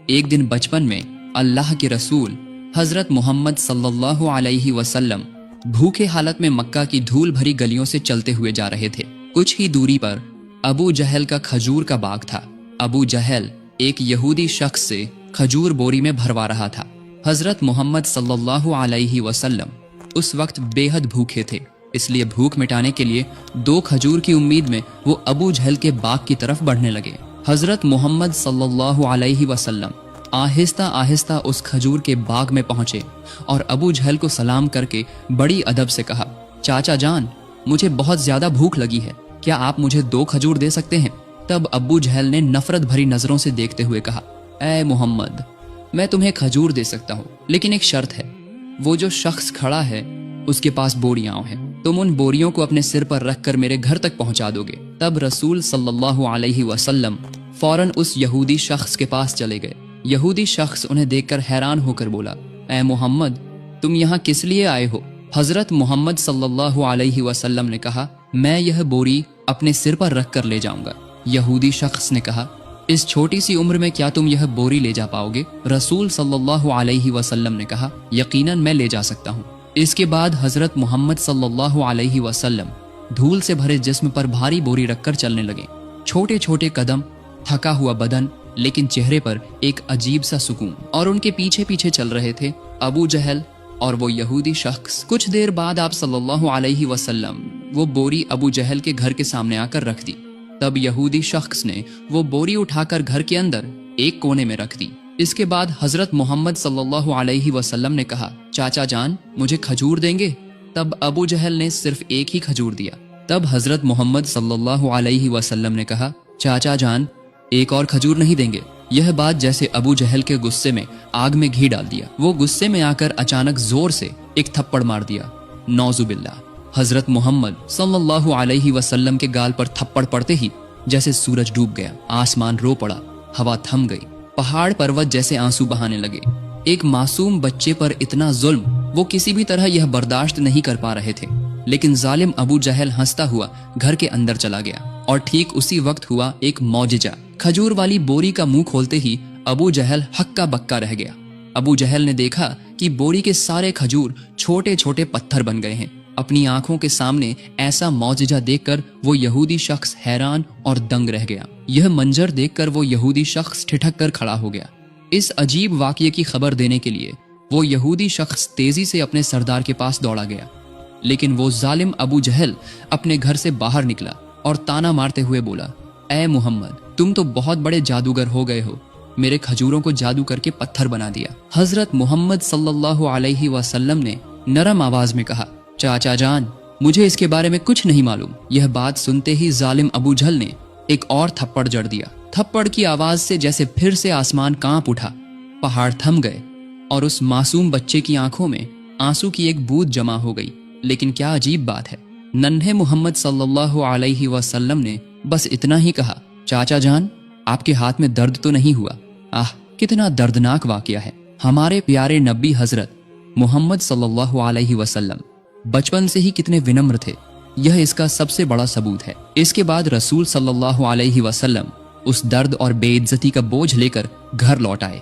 एक दिन बचपन में अल्लाह के रसूल हजरत मोहम्मद सल्लल्लाहु अलैहि वसल्लम भूखे हालत में मक्का की धूल भरी गलियों से चलते हुए जा रहे थे। कुछ ही दूरी पर अबू जहल का खजूर का बाग था। अबू जहल एक यहूदी शख्स से खजूर बोरी में भरवा रहा था। हजरत मोहम्मद सल्लल्लाहु अलैहि वसल्लम उस वक्त बेहद भूखे थे, इसलिए भूख मिटाने के लिए 2 खजूर की उम्मीद में वो अबू जहल के बाग की तरफ बढ़ने लगे। हजरत मोहम्मद सल्लल्लाहु अलैहि वसल्लम आहिस्ता आहिस्ता उस खजूर के बाग में पहुंचे और अबू जहल को सलाम करके बड़ी अदब से कहा, चाचा जान, मुझे बहुत ज्यादा भूख लगी है, क्या आप मुझे 2 खजूर दे सकते हैं? तब अबू जहल ने नफरत भरी नजरों से देखते हुए कहा, ऐ मोहम्मद, मैं तुम्हें खजूर दे सकता हूँ, लेकिन एक शर्त है। वो जो शख्स खड़ा है उसके पास बोरियां हैं, तुम उन बोरियों को अपने सिर पर रखकर मेरे घर तक पहुंचा दोगे। तब रसूल सल्लल्लाहु अलैहि वसल्लम फौरन उस यहूदी शख्स के पास चले गए। यहूदी शख्स उन्हें देखकर हैरान होकर बोला, ऐ मोहम्मद, तुम यहाँ किस लिए आए हो? हजरत मोहम्मद सल्लल्लाहु अलैहि वसल्लम ने कहा, मैं यह बोरी अपने सिर पर रख कर ले जाऊंगा। यहूदी शख्स ने कहा, इस छोटी सी उम्र में क्या तुम यह बोरी ले जा पाओगे? रसूल सल्लल्लाहु अलैहि वसल्लम ने कहा, यकीनन मैं ले जा सकता हूँ। इसके बाद हजरत मोहम्मद सल्लल्लाहु अलैहि वसल्लम धूल से भरे जिस्म पर भारी बोरी रखकर चलने लगे। छोटे छोटे कदम, थका हुआ बदन, लेकिन चेहरे पर एक अजीब सा सुकून। और उनके पीछे पीछे चल रहे थे अबू जहल और वो यहूदी शख्स। कुछ देर बाद आप सल्लल्लाहु अलैहि वसल्लम वो बोरी अबू जहल के घर के सामने आकर रख दी। तब यहूदी शख्स ने वो बोरी उठाकर घर के अंदर एक कोने में रख दी। इसके बाद हजरत मोहम्मद सल्लल्लाहु अलैहि वसल्लम ने कहा, चाचा जान, मुझे खजूर देंगे? तब अबू जहल ने सिर्फ एक ही खजूर दिया। तब हजरत मोहम्मद सल्लल्लाहु अलैहि वसल्लम ने कहा, चाचा जान, एक और खजूर नहीं देंगे? यह बात जैसे अबू जहल के गुस्से में आग में घी डाल दिया। वो गुस्से में आकर अचानक जोर से एक थप्पड़ मार दिया। नौजुबिल्लाह। हजरत मोहम्मद सल्लल्लाहु अलैहि वसल्लम के गाल पर थप्पड़ पड़ते ही जैसे सूरज डूब गया, आसमान रो पड़ा, हवा थम गई, पहाड़ पर्वत जैसे आंसू बहाने लगे। एक मासूम बच्चे पर इतना जुल्म वो किसी भी तरह यह बर्दाश्त नहीं कर पा रहे थे। लेकिन जालिम अबू जहल हंसता हुआ घर के अंदर चला गया और ठीक उसी वक्त हुआ एक मौजिजा। खजूर वाली बोरी का मुंह खोलते ही अबू जहल हक्का बक्का रह गया। अबू जहल ने देखा कि बोरी के सारे खजूर छोटे छोटे पत्थर बन गए हैं। अपनी आंखों के सामने ऐसा मौजिजा देखकर वो यहूदी शख्स हैरान और दंग रह गया। यह मंजर देखकर वो यहूदी शख्स ठिठक कर खड़ा हो गया। इस अजीब वाकये की खबर देने के लिए वो यहूदी शख्स तेजी से अपने सरदार के पास दौड़ा गया। लेकिन वो जालिम अबू जहल अपने घर से बाहर निकला और ताना मारते हुए बोला, ऐ मोहम्मद, तुम तो बहुत बड़े जादूगर हो गए हो, मेरे खजूरों को जादू करके पत्थर बना दिया। हजरत मोहम्मद सल्लल्लाहु अलैहि वसल्लम ने नरम आवाज में कहा, चाचा जान, मुझे इसके बारे में कुछ नहीं मालूम। यह बात सुनते ही जालिम अबू जहल ने एक और थप्पड़ जड़ दिया। थप्पड़ की आवाज से जैसे फिर से आसमान कांप उठा, पहाड़ थम गए और उस मासूम बच्चे की आंखों में आंसू की एक बूंद जमा हो गई। लेकिन क्या अजीब बात है, नन्हे मोहम्मद सल्लल्लाहु अलैहि वसल्लम ने बस इतना ही कहा, चाचा जान, आपके हाथ में दर्द तो नहीं हुआ? आह, कितना दर्दनाक वाकया है। हमारे प्यारे नबी हजरत मोहम्मद सल्लल्लाहु अलैहि वसल्लम बचपन से ही कितने विनम्र थे, यह इसका सबसे बड़ा सबूत है। इसके बाद रसूल सल्लल्लाहु अलैहि वसल्लम उस दर्द और बेइज्जती का बोझ लेकर घर लौट आए।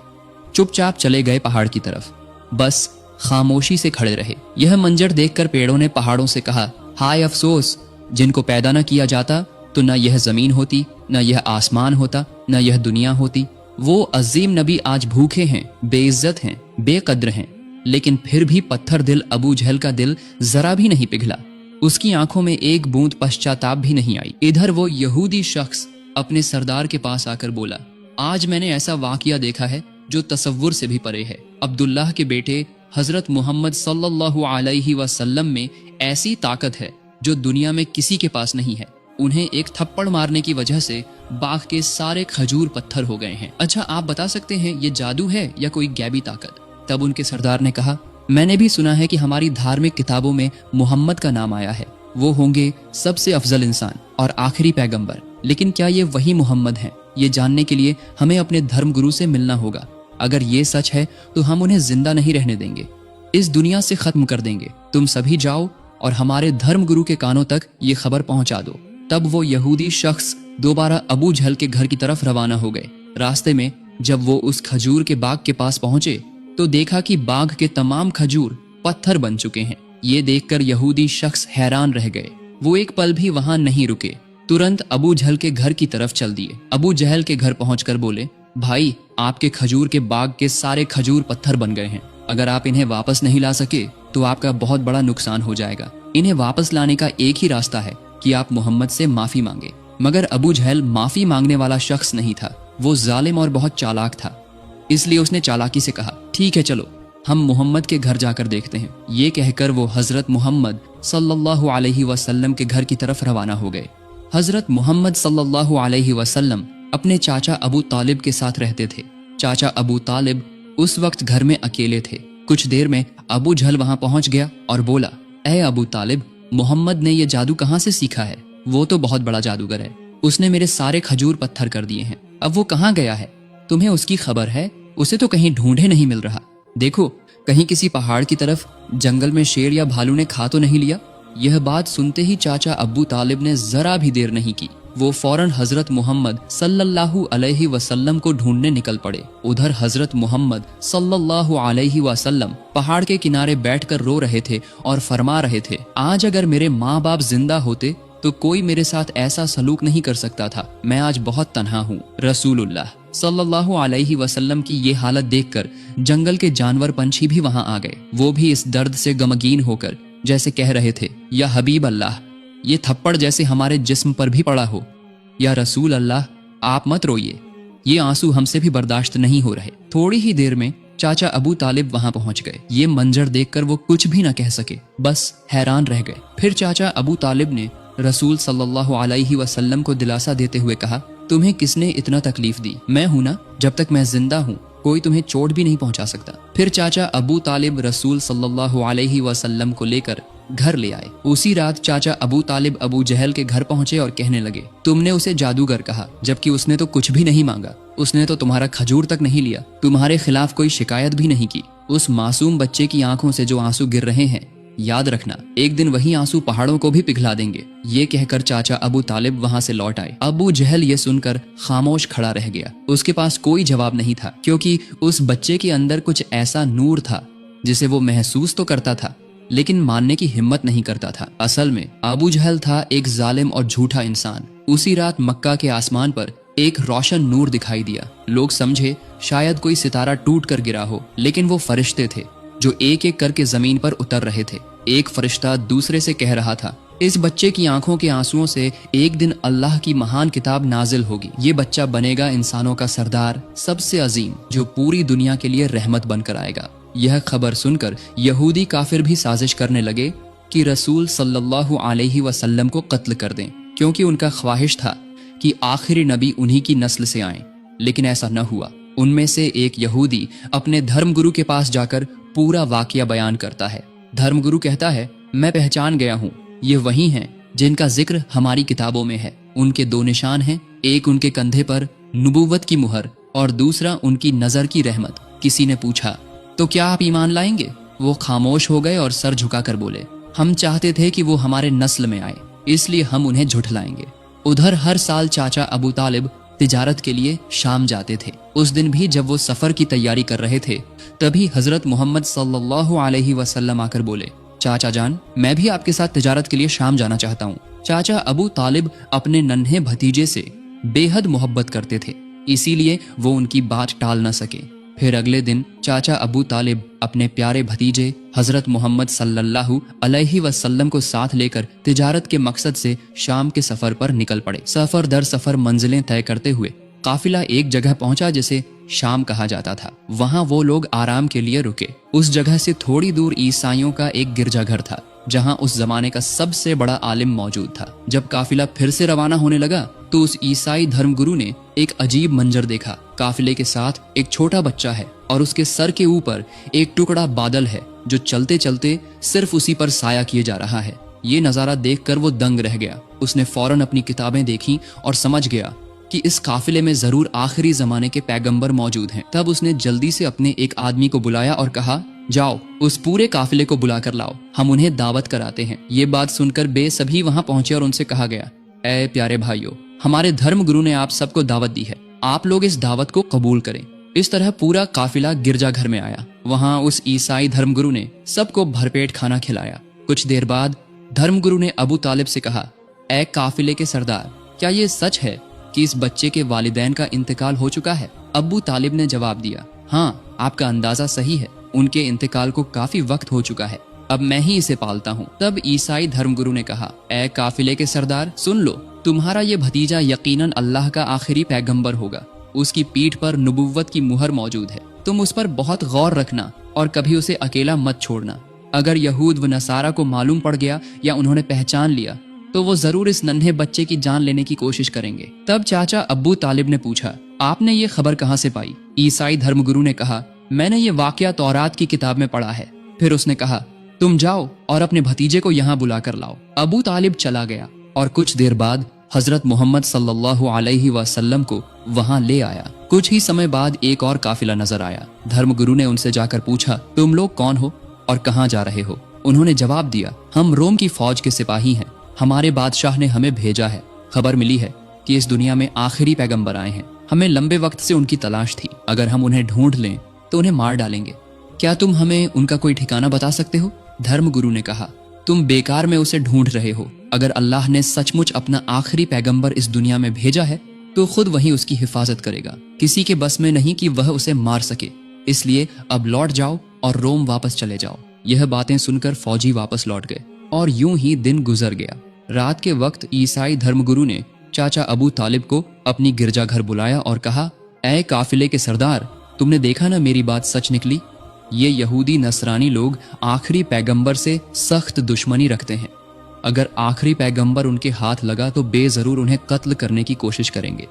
चुपचाप चले गए पहाड़ की तरफ, बस खामोशी से खड़े रहे। यह मंजर देखकर पेड़ों ने पहाड़ों से कहा, हाय अफसोस, जिनको पैदा न किया जाता तो न यह जमीन होती, न यह आसमान होता, न यह दुनिया होती। वो अजीम नबी आज भूखे हैं, बेइज्जत हैं, बेकद्र हैं, लेकिन फिर भी पत्थर दिल अबू जहल का दिल जरा भी नहीं पिघला। उसकी आंखों में एक बूंद पश्चाताप भी नहीं आई। इधर वो यहूदी शख्स अपने सरदार के पास आकर बोला, आज मैंने ऐसा वाकया देखा है जो तसव्वुर से भी परे है। अब्दुल्लाह के बेटे हजरत मोहम्मद सल्लल्लाहु अलैहि वसल्लम में ऐसी ताकत है जो दुनिया में किसी के पास नहीं है। उन्हें एक थप्पड़ मारने की वजह से बाग के सारे खजूर पत्थर हो गए हैं। अच्छा, आप बता सकते हैं ये जादू है या कोई गैबी ताकत? तब उनके सरदार ने कहा, मैंने भी सुना है कि हमारी धार्मिक किताबों में मोहम्मद का नाम आया है, वो होंगे सबसे अफजल इंसान और आखिरी पैगंबर। लेकिन क्या ये वही मोहम्मद हैं? ये जानने के लिए हमें अपने धर्म गुरु से मिलना होगा। अगर ये सच है तो हम उन्हें जिंदा नहीं रहने देंगे, इस दुनिया से खत्म कर देंगे। तुम सभी जाओ और हमारे धर्म गुरु के कानों तक ये खबर पहुंचा दो। तब वो यहूदी शख्स दोबारा अबू जहल के घर की तरफ रवाना हो गए। रास्ते में जब वो उस खजूर के बाग के पास पहुंचे तो देखा कि बाग के तमाम खजूर पत्थर बन चुके हैं। ये देखकर यहूदी शख्स हैरान रह गए। वो एक पल भी वहां नहीं रुके, तुरंत अबू जहल के घर की तरफ चल दिए। अबू जहल के घर पहुंचकर बोले, भाई आपके खजूर के बाग के सारे खजूर पत्थर बन गए हैं। अगर आप इन्हें वापस नहीं ला सके तो आपका बहुत बड़ा नुकसान हो जाएगा। इन्हें वापस लाने का एक ही रास्ता है कि आप मोहम्मद से माफी मांगे। मगर अबू जहल माफी मांगने वाला शख्स नहीं था, वो जालिम और बहुत चालाक था। इसलिए उसने चालाकी से कहा, ठीक है चलो हम मोहम्मद के घर जाकर देखते हैं। ये कहकर वो हजरत मोहम्मद सल्लल्लाहु अलैहि वसल्लम के घर की तरफ रवाना हो गए। हजरत मोहम्मद सल्लल्लाहु अलैहि वसल्लम अपने चाचा अबू तालिब के साथ रहते थे। चाचा अबू तालिब उस वक्त घर में अकेले थे। कुछ देर में अबू जहल वहां पहुंच गया और बोला, ऐ अबू तालिब, मोहम्मद ने ये जादू कहाँ से सीखा है? वो तो बहुत बड़ा जादूगर है, उसने मेरे सारे खजूर पत्थर कर दिए हैं। अब वो कहाँ गया है? तुम्हें उसकी खबर है? उसे तो कहीं ढूंढे नहीं मिल रहा। देखो कहीं किसी पहाड़ की तरफ जंगल में शेर या भालू ने खा तो नहीं लिया। यह बात सुनते ही चाचा अबू तालिब ने जरा भी देर नहीं की, वो फौरन हजरत मोहम्मद सल्लल्लाहु अलैहि वसल्लम को ढूंढने निकल पड़े। उधर हजरत मोहम्मद सल्लल्लाहु अलैहि वसल्लम पहाड़ के किनारे बैठकर रो रहे थे और फरमा रहे थे, आज अगर मेरे माँ बाप जिंदा होते तो कोई मेरे साथ ऐसा सलूक नहीं कर सकता था। मैं आज बहुत तन्हा हूँ। रसूलुल्लाह सल्लल्लाहु अलैहि वसल्लम की ये हालत देखकर जंगल के जानवर पंछी भी वहां आ गए। वो भी इस दर्द से गमगीन होकर जैसे कह रहे थे, या हबीब अल्लाह, ये थप्पड़ जैसे हमारे जिस्म पर भी पड़ा हो। या रसूल अल्लाह, आप मत रोइए, ये आंसू हमसे भी बर्दाश्त नहीं हो रहे। थोड़ी ही देर में चाचा अबू तालिब वहां पहुंच गए। ये मंजर देखकर वो कुछ भी न कह सके, बस हैरान रह गए। फिर चाचा अबू तालिब ने रसूल सल्लल्लाहु अलैहि वसल्लम को दिलासा देते हुए कहा, तुम्हें किसने इतना तकलीफ दी? मैं हूं ना, जब तक मैं जिंदा हूं कोई तुम्हें चोट भी नहीं पहुंचा सकता। फिर चाचा अबू तालिब रसूल सल्लल्लाहु अलैहि वसल्लम को लेकर घर ले आए। उसी रात चाचा अबू तालिब अबू जहल के घर पहुंचे और कहने लगे, तुमने उसे जादूगर कहा, जबकि उसने तो कुछ भी नहीं मांगा। उसने तो तुम्हारा खजूर तक नहीं लिया, तुम्हारे खिलाफ कोई शिकायत भी नहीं की। उस मासूम बच्चे की आंखों से जो आंसू गिर रहे हैं, याद रखना एक दिन वही आंसू पहाड़ों को भी पिघला देंगे। ये कहकर चाचा अबू तालिब वहां से लौट आए। अबू जहल ये सुनकर खामोश खड़ा रह गया। उसके पास कोई जवाब नहीं था, क्योंकि उस बच्चे के अंदर कुछ ऐसा नूर था जिसे वो महसूस तो करता था लेकिन मानने की हिम्मत नहीं करता था। असल में अबू जहल था एक जालिम और झूठा इंसान। उसी रात मक्का के आसमान पर एक रोशन नूर दिखाई दिया। लोग समझे शायद कोई सितारा टूट कर गिरा हो, लेकिन वो फरिश्ते थे जो एक एक करके जमीन पर उतर रहे थे। एक फरिश्ता दूसरे से कह रहा था, इस बच्चे की आंखों के आंसुओं से एक दिन अल्लाह की महान किताब नाजिल होगी। ये बच्चा बनेगा इंसानों का सरदार, सबसे अजीम, जो पूरी दुनिया के लिए रहमत बनकर आएगा। यह खबर सुनकर यहूदी काफिर भी साजिश करने लगे कि रसूल सल्लल्लाहु अलैहि वसल्लम को कत्ल कर दें, क्योंकि उनका ख्वाहिश था कि आखिरी नबी उन्हीं की नस्ल से आए। लेकिन ऐसा न हुआ। उनमें से एक यहूदी अपने धर्मगुरु के पास जाकर पूरा वाकया बयान करता है। धर्मगुरु कहता है, मैं पहचान गया हूँ, ये वही हैं जिनका जिक्र हमारी किताबों में है। उनके दो निशान हैं, एक उनके कंधे पर नबूवत की मुहर और दूसरा उनकी नजर की रहमत। किसी ने पूछा, तो क्या आप ईमान लाएंगे? वो खामोश हो गए और सर झुकाकर बोले, हम चाहते थे कि वो हमारे नस्ल में आए, इसलिए हम उन्हें झुठलाएंगे। उधर हर साल चाचा अबू तालिब तिजारत के लिए शाम जाते थे। उस दिन भी जब वो सफर की तैयारी कर रहे थे, तभी हजरत मोहम्मद सल्लल्लाहु अलैहि वसल्लम आकर बोले, चाचा जान, मैं भी आपके साथ तिजारत के लिए शाम जाना चाहता हूँ। चाचा अबू तालिब अपने नन्हे भतीजे से बेहद मोहब्बत करते थे, इसीलिए वो उनकी बात टाल न सके। फिर अगले दिन चाचा अबू तालिब अपने प्यारे भतीजे हजरत मोहम्मद सल्लल्लाहु अलैहि वसल्लम को साथ लेकर तिजारत के मकसद से शाम के सफर पर निकल पड़े। सफर दर सफर मंजिलें तय करते हुए काफिला एक जगह पहुंचा जिसे शाम कहा जाता था। वहां वो लोग आराम के लिए रुके। उस जगह से थोड़ी दूर ईसाइयों का एक गिरजाघर था, जहां उस जमाने का सबसे बड़ा आलिम मौजूद था। जब काफिला फिर से रवाना होने लगा तो उस ईसाई धर्मगुरु ने एक अजीब मंजर देखा। काफिले के साथ एक छोटा बच्चा है और उसके सर के ऊपर एक टुकड़ा बादल है जो चलते चलते सिर्फ उसी पर साया किए जा रहा है। ये नजारा देखकर वो दंग रह गया। उसने फौरन अपनी किताबें देखी और समझ गया कि इस काफिले में जरूर आखिरी जमाने के पैगंबर मौजूद हैं। तब उसने जल्दी से अपने एक आदमी को बुलाया और कहा, जाओ उस पूरे काफिले को बुला कर लाओ, हम उन्हें दावत कराते हैं। ये बात सुनकर बेसभी वहां पहुंचे और उनसे कहा गया, ऐ प्यारे भाइयों, हमारे धर्म गुरु ने आप सबको दावत दी है, आप लोग इस दावत को कबूल करें। इस तरह पूरा काफिला गिरजा घर में आया। वहां उस ईसाई धर्मगुरु ने सबको भरपेट खाना खिलाया। कुछ देर बाद धर्मगुरु ने अबू तालिब से कहा, ऐ काफिले के सरदार, क्या ये सच है कि इस बच्चे के वालिदैन का इंतकाल हो चुका है? अबू तालिब ने जवाब दिया, हाँ, आपका अंदाजा सही है, उनके इंतकाल को काफी वक्त हो चुका है, अब मैं ही इसे पालता हूँ। तब ईसाई धर्मगुरु ने कहा, ऐ काफिले के सरदार, सुन लो, तुम्हारा ये भतीजा यकीनन अल्लाह का आखिरी पैगंबर होगा। उसकी पीठ पर नबुव्वत की मुहर मौजूद है। तुम उस पर बहुत गौर रखना और कभी उसे अकेला मत छोड़ना। अगर यहूद व नसारा को मालूम पड़ गया या उन्होंने पहचान लिया तो वो जरूर इस नन्हे बच्चे की जान लेने की कोशिश करेंगे। तब चाचा अब्बू तालिब ने पूछा, आपने ये खबर कहाँ से पाई? ईसाई धर्मगुरु ने कहा, मैंने ये वाकया तौरात की किताब में पढ़ा है। फिर उसने कहा, तुम जाओ और अपने भतीजे को यहाँ बुला कर लाओ। अबू तालिब चला गया और कुछ देर बाद हजरत मोहम्मद सल्लल्लाहु अलैहि वसल्लम को वहां ले आया। कुछ ही समय बाद एक और काफिला नजर आया। धर्मगुरु ने उनसे जाकर पूछा, तुम लोग कौन हो और कहाँ जा रहे हो? उन्होंने जवाब दिया, हम रोम की फौज के सिपाही हैं, हमारे बादशाह ने हमें भेजा है। खबर मिली है कि इस दुनिया में आखिरी पैगंबर आए हैं, हमें लंबे वक्त से उनकी तलाश थी। अगर हम उन्हें ढूंढ लें तो उन्हें मार डालेंगे। क्या तुम हमें उनका कोई ठिकाना बता सकते हो? धर्मगुरु ने कहा, तुम बेकार में उसे ढूंढ रहे हो। अगर अल्लाह ने सचमुच अपना आखिरी पैगंबर इस दुनिया में भेजा है तो खुद वही उसकी हिफाजत करेगा। किसी के बस में नहीं कि वह उसे मार सके। इसलिए अब लौट जाओ और रोम वापस चले जाओ। यह बातें सुनकर फौजी वापस लौट गए और यूं ही दिन गुजर गया। रात के वक्त ईसाई धर्मगुरु ने चाचा अबू तालिब को अपनी गिरजा घर बुलाया और कहा, ऐ काफिले के सरदार, तुमने देखा ना मेरी बात सच निकली। ये यहूदी नसरानी लोग आखिरी पैगंबर से सख्त दुश्मनी रखते हैं। अगर आखिरी पैगंबर उनके हाथ लगा तो बेजरूर उन्हें कत्ल करने की कोशिश करेंगे।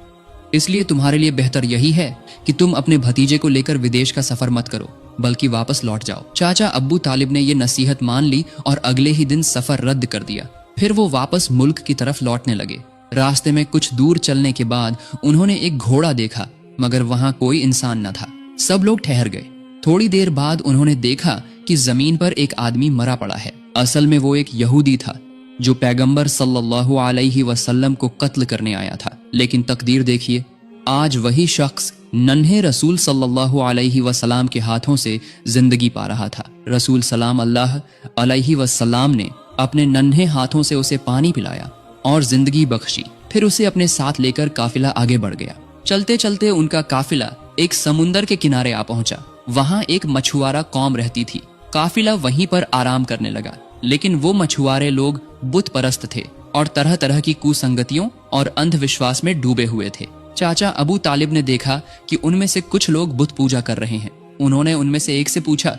इसलिए तुम्हारे लिए बेहतर यही है कि तुम अपने भतीजे को लेकर विदेश का सफर मत करो, बल्कि वापस लौट जाओ। चाचा अब्बू तालिब ने यह नसीहत मान ली और अगले ही दिन सफर रद्द कर दिया। फिर वो वापस मुल्क की तरफ लौटने लगे। रास्ते में कुछ दूर चलने के बाद उन्होंने एक घोड़ा देखा, मगर वहां कोई इंसान न था। सब लोग ठहर गए। थोड़ी देर बाद उन्होंने देखा कि जमीन पर एक आदमी मरा पड़ा है। असल में वो एक यहूदी था जो पैगंबर सल्लल्लाहु अलैहि वसल्लम को कत्ल करने आया था। लेकिन तकदीर देखिए, आज वही शख्स नन्हे रसूल सल्लल्लाहु अलैहि वसल्लम के हाथों से जिंदगी पा रहा था। रसूल सलाम अल्लाह अलैहि वसल्लम ने अपने नन्हे हाथों से उसे पानी पिलाया और जिंदगी बख्शी। फिर उसे अपने साथ लेकर काफिला आगे बढ़ गया। चलते चलते उनका काफिला एक समुंदर के किनारे आ पहुंचा। वहां एक मछुआरा कौम रहती थी। काफिला वहीं पर आराम करने लगा, लेकिन वो मछुआरे लोग बुत परस्त थे और तरह तरह की कुसंगतियों और अंधविश्वास में डूबे हुए थे। चाचा अबू तालिब ने देखा कि उनमें से कुछ लोग बुत पूजा कर रहे हैं। उन्होंने उनमें से एक से पूछा,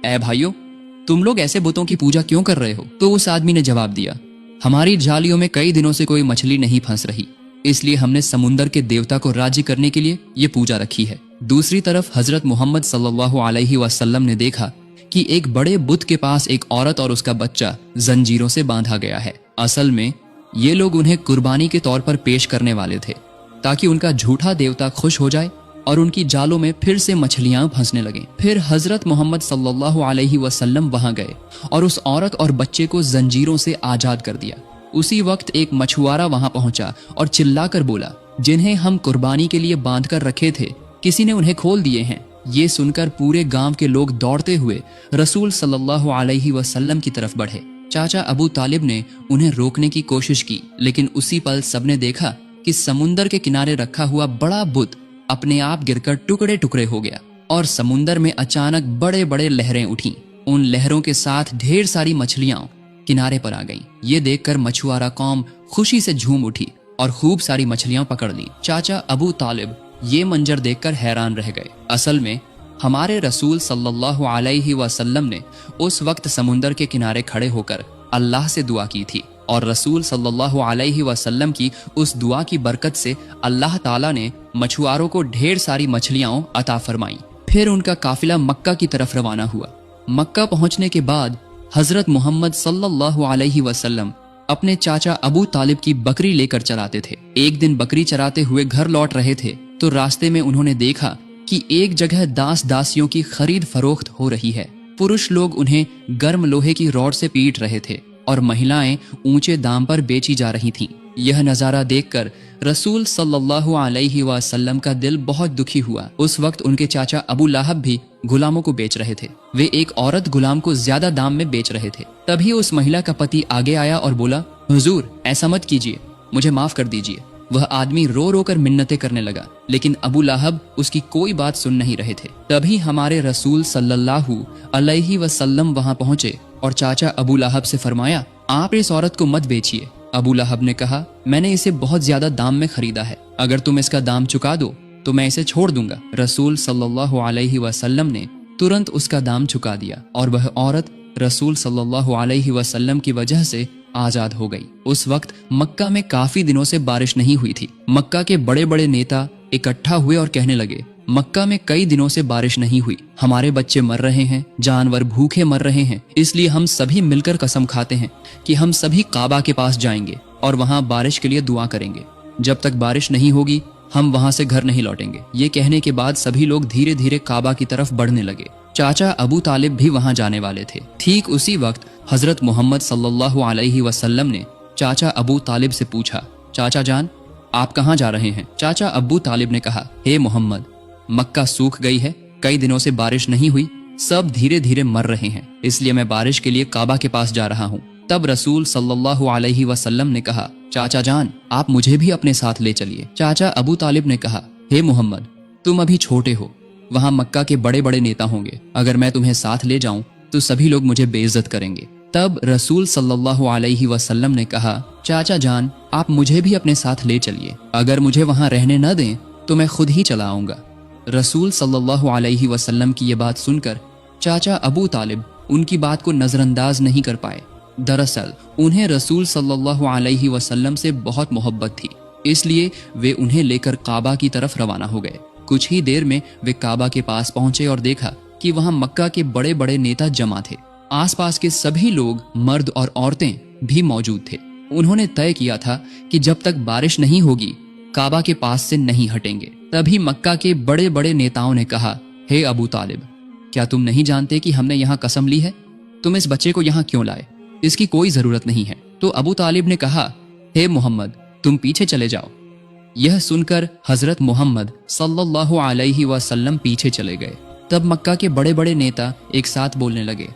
ऐ भाइयों, तुम लोग ऐसे बुतों की पूजा क्यों कर रहे हो? तो उस आदमी ने जवाब दिया, हमारी जालियों में कई दिनों से कोई मछली नहीं फंस रही, इसलिए हमने समुंदर के देवता को राजी करने के लिए ये पूजा रखी है। दूसरी तरफ हजरत मोहम्मद सल्लल्लाहु अलैहि वसल्लम ने देखा कि एक बड़े बुत के पास एक औरत और उसका बच्चा जंजीरों से बांधा गया है। असल में ये लोग उन्हें कुर्बानी के तौर पर पेश करने वाले थे, ताकि उनका झूठा देवता खुश हो जाए और उनकी जालों में फिर से मछलियां फंसने लगें। फिर हजरत मोहम्मद सल्लल्लाहु अलैहि वसल्लम वहां गए और उस औरत और बच्चे को जंजीरों से आजाद कर दिया। उसी वक्त एक मछुआरा वहां पहुंचा और चिल्लाकर बोला, जिन्हें हम कुर्बानी के लिए बांध कर रखे थे, किसी ने उन्हें खोल दिए हैं। ये सुनकर पूरे गांव के लोग दौड़ते हुए रसूल सल्लल्लाहु अलैहि वसल्लम की तरफ बढ़े। चाचा अबू तालिब ने उन्हें रोकने की कोशिश की, लेकिन उसी पल सबने देखा कि समुंदर के किनारे रखा हुआ बड़ा बुत अपने आप गिरकर टुकड़े टुकड़े हो गया और समुंदर में अचानक बड़े बड़े लहरें उठी। उन लहरों के साथ ढेर सारी मछलियां किनारे पर आ गईं। ये देखकर मछुआरा कौम खुशी से झूम उठी और खूब सारी मछलियां पकड़ ली। चाचा अबू तालिब ये मंजर देखकर हैरान रह गए। असल में हमारे रसूल सल्लल्लाहु अलैहि वसल्लम ने उस वक्त समुंदर के किनारे खड़े होकर अल्लाह से दुआ की थी और रसूल सल्लल्लाहु अलैहि वसल्लम की उस दुआ की बरकत से अल्लाह ताला ने मछुआरों को ढेर सारी मछलियां अता फरमाई। फिर उनका काफिला मक्का की तरफ रवाना हुआ। मक्का पहुंचने के बाद हजरत मोहम्मद सल्लल्लाहु अलैहि वसल्लम अपने चाचा अबू तालिब की बकरी लेकर चलाते थे। एक दिन बकरी चराते हुए घर लौट रहे थे तो रास्ते में उन्होंने देखा कि एक जगह दास दासियों की खरीद फरोख्त हो रही है। पुरुष लोग उन्हें गर्म लोहे की रॉड से पीट रहे थे और महिलाएं ऊंचे दाम पर बेची जा रही थीं। यह नजारा देखकर रसूल सल्लल्लाहु अलैहि वसल्लम का दिल बहुत दुखी हुआ। उस वक्त उनके चाचा अबू लाहब भी गुलामों को बेच रहे थे। वे एक औरत गुलाम को ज्यादा दाम में बेच रहे थे। तभी उस महिला का पति आगे आया और बोला, हुजूर ऐसा मत कीजिए, मुझे माफ कर दीजिए। वह आदमी रो रो कर मिन्नतें करने लगा, लेकिन अबू लाहब उसकी कोई बात सुन नहीं रहे थे। तभी हमारे रसूल सल्लल्लाहु अलैहि वसल्लम वहां पहुंचे और चाचा अबू लाहब से फरमाया, आप इस औरत को मत बेचिए। अबू लाहब ने कहा, मैंने इसे बहुत ज्यादा दाम में खरीदा है, अगर तुम इसका दाम चुका दो तो मैं इसे छोड़ दूंगा। रसूल सल्लल्लाहु अलैहि वसल्लम ने तुरंत उसका दाम चुका दिया और वह औरत रसूल सल्लल्लाहु अलैहि वसल्लम की वजह से आजाद हो गई। उस वक्त मक्का में काफी दिनों से बारिश नहीं हुई थी। मक्का के बड़े बड़े नेता इकट्ठा हुए और कहने लगे, मक्का में कई दिनों से बारिश नहीं हुई, हमारे बच्चे मर रहे हैं, जानवर भूखे मर रहे हैं, इसलिए हम सभी मिलकर कसम खाते हैं कि हम सभी काबा के पास जाएंगे और वहां बारिश के लिए दुआ करेंगे। जब तक बारिश नहीं होगी हम वहां से घर नहीं लौटेंगे। ये कहने के बाद सभी लोग धीरे धीरे काबा की तरफ बढ़ने लगे। चाचा अबू तालिब भी वहां जाने वाले थे। ठीक उसी वक्त हजरत मोहम्मद सल्लल्लाहु अलैहि वसल्लम ने चाचा अबू तालिब से पूछा, चाचा जान आप कहाँ जा रहे हैं? चाचा अबू तालिब ने कहा, हे मोहम्मद, मक्का सूख गई है, कई दिनों से बारिश नहीं हुई, सब धीरे धीरे मर रहे हैं, इसलिए मैं बारिश के लिए काबा के पास जा रहा हूँ। तब रसूल सल्लल्लाहु अलैहि वसल्लम ने कहा, चाचा जान आप मुझे भी अपने साथ ले चलिए। चाचा अबू तालिब ने कहा, हे मोहम्मद, तुम अभी छोटे हो, वहां मक्का के बड़े बड़े नेता होंगे, अगर मैं तुम्हें साथ ले जाऊं तो सभी लोग मुझे बेइज्जत करेंगे। तब रसूल सल्लल्लाहु अलैहि वसल्लम ने कहा, चाचा जान आप मुझे भी अपने साथ ले चलिए, अगर मुझे वहां रहने न दें तो मैं खुद ही चला आऊंगा। रसूल सल्लल्लाहु अलैहि वसल्लम की ये बात सुनकर चाचा अबू तालिब उनकी बात को नजरअंदाज नहीं कर पाए। दरअसल उन्हें रसूल सल्लल्लाहु अलैहि वसल्लम से बहुत मोहब्बत थी, इसलिए वे उन्हें लेकर काबा की तरफ रवाना हो गए। कुछ ही देर में वे काबा के पास पहुंचे और देखा कि वहां मक्का के बड़े बड़े नेता जमा थे। आसपास के सभी लोग, मर्द और औरतें भी मौजूद थे। उन्होंने तय किया था कि जब तक बारिश नहीं होगी काबा के पास से नहीं हटेंगे। तभी मक्का के बड़े बड़े नेताओं ने कहा, हे अबू तालिब, क्या तुम नहीं जानते कि हमने यहाँ कसम ली है? तुम इस बच्चे को यहाँ क्यों लाए? इसकी कोई जरूरत नहीं है। तो अबू तालिब ने कहा, हे मोहम्मद, तुम पीछे चले जाओ। यह सुनकर हजरत मोहम्मद सल्लल्लाहु अलैहि वसल्लम पीछे चले गए। तब मक्का के बड़े बड़े नेता एक साथ बोलने लगे,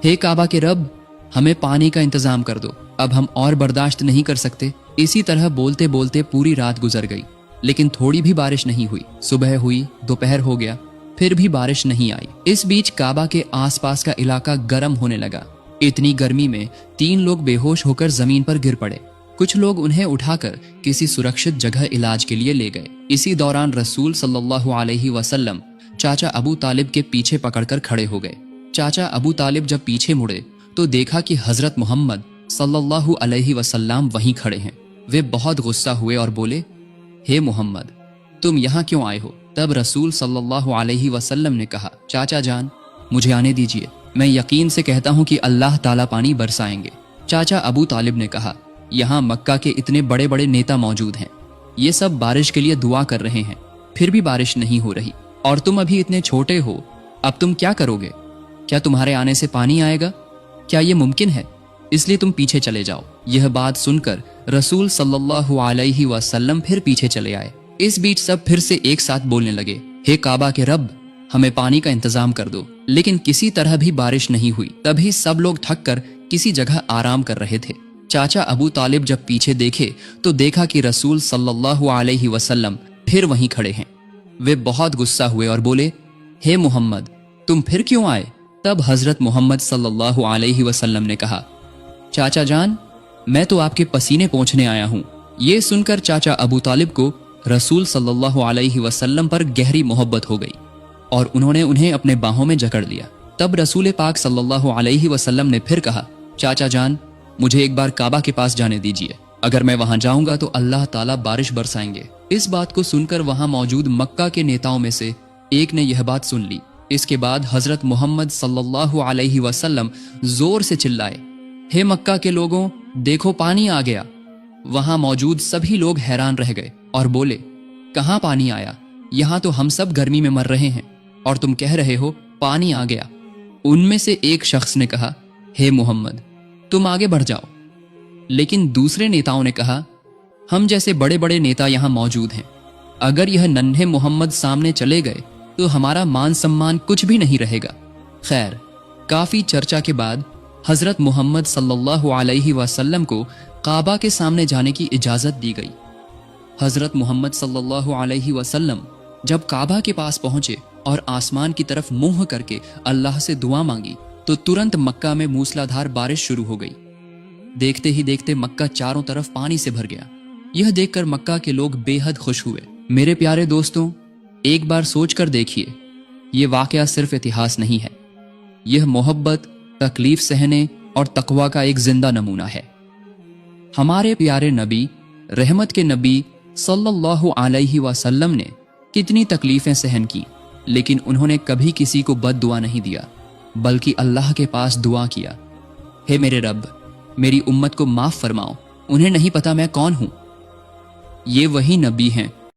हे काबा के रब, हमें पानी का इंतजाम कर दो, अब हम और बर्दाश्त नहीं कर सकते। इसी तरह बोलते बोलते पूरी रात गुजर गई, लेकिन थोड़ी भी बारिश नहीं हुई। सुबह हुई, दोपहर हो गया, फिर भी बारिश नहीं आई। इस बीच काबा के आसपास का इलाका गर्म होने लगा। इतनी गर्मी में 3 लोग बेहोश होकर जमीन पर गिर पड़े। कुछ लोग उन्हें उठाकर किसी सुरक्षित जगह इलाज के लिए ले गए। इसी दौरान रसूल सल्लल्लाहु अलैहि वसल्लम चाचा अबू तालिब के पीछे पकड़कर खड़े हो गए। चाचा अबू तालिब जब पीछे मुड़े तो देखा कि हजरत मोहम्मद सल्लल्लाहु अलैहि वसल्लम वहीं खड़े हैं। वे बहुत गुस्सा हुए और बोले, हे मोहम्मद, तुम यहाँ क्यों आए हो? तब रसूल सल्लल्लाहु अलैहि वसल्लम ने कहा, चाचा जान मुझे आने दीजिए, मैं यकीन से कहता हूँ कि अल्लाह ताला पानी बरसाएंगे। चाचा अबू तालिब ने कहा, यहाँ मक्का के इतने बड़े बड़े नेता मौजूद हैं, ये सब बारिश के लिए दुआ कर रहे हैं, फिर भी बारिश नहीं हो रही, और तुम अभी इतने छोटे हो, अब तुम क्या करोगे? क्या तुम्हारे आने से पानी आएगा? क्या ये मुमकिन है? इसलिए तुम पीछे चले जाओ। यह बात सुनकर रसूल सल्लल्लाहु अलैहि वसल्लम फिर पीछे चले आए। इस बीच सब फिर से एक साथ बोलने लगे, हे काबा के रब, हमें पानी का इंतजाम कर दो। लेकिन किसी तरह भी बारिश नहीं हुई। तभी सब लोग थक कर किसी जगह आराम कर रहे थे। चाचा अबू तालिब जब पीछे देखे तो देखा कि रसूल सल्लल्लाहु अलैहि वसल्लम फिर वहीं खड़े हैं। वे बहुत गुस्सा हुए और बोले, हे मोहम्मद, तुम फिर क्यों आए? तब हजरत मोहम्मद सल्लल्लाहु अलैहि वसल्लम ने कहा, चाचा जान, मैं तो आपके पसीने पोंछने आया हूँ। ये सुनकर चाचा अबू तालिब को रसूल सल्लल्लाहु अलैहि वसल्लम पर गहरी मोहब्बत हो गई और उन्होंने उन्हें अपने बाहों में जकड़ लिया। तब रसूल पाक सल्लल्लाहु अलैहि वसल्लम ने फिर कहा, चाचा जान, मुझे एक बार काबा के पास जाने दीजिए, अगर मैं वहां जाऊंगा तो अल्लाह ताला बारिश बरसाएंगे। इस बात को सुनकर वहां मौजूद मक्का के नेताओं में से एक ने यह बात सुन ली। इसके बाद हजरत मोहम्मद सल्लल्लाहु अलैहि वसल्लम जोर से चिल्लाए, हे मक्का के लोगों, देखो पानी आ गया। वहां मौजूद सभी लोग हैरान रह गए और बोले, कहाँ पानी आया? यहाँ तो हम सब गर्मी में मर रहे हैं और तुम कह रहे हो पानी आ गया। उनमें से एक शख्स ने कहा, हे मोहम्मद, तुम आगे बढ़ जाओ। लेकिन दूसरे नेताओं ने कहा, हम जैसे बड़े बड़े नेता यहां मौजूद हैं, अगर यह नन्हे मोहम्मद सामने चले गए तो हमारा मान सम्मान कुछ भी नहीं रहेगा। खैर, काफी चर्चा के बाद हजरत मोहम्मद सल्लल्लाहु अलैहि वसल्लम को काबा के सामने जाने की इजाजत दी गई। हजरत मोहम्मद सल्लल्लाहु अलैहि वसल्लम जब काबा के पास पहुंचे और आसमान की तरफ मुंह करके अल्लाह से दुआ मांगी तो तुरंत मक्का में मूसलाधार बारिश शुरू हो गई। देखते ही देखते मक्का चारों तरफ पानी से भर गया। यह देखकर मक्का के लोग बेहद खुश हुए। मेरे प्यारे दोस्तों, एक बार सोच कर देखिए, ये वाकया सिर्फ इतिहास नहीं है, यह मोहब्बत, तकलीफ सहने और तकवा का एक जिंदा नमूना है। हमारे प्यारे नबी, रहमत के नबी सल्लल्लाहु अलैहि वसल्लम ने कितनी तकलीफें सहन की, लेकिन उन्होंने कभी किसी को बद दुआ नहीं दिया, बल्कि अल्लाह के पास दुआ किया, हे मेरे रब, मेरी उम्मत को माफ फरमाओ, उन्हें नहीं पता मैं कौन हूं। ये वही नबी हैं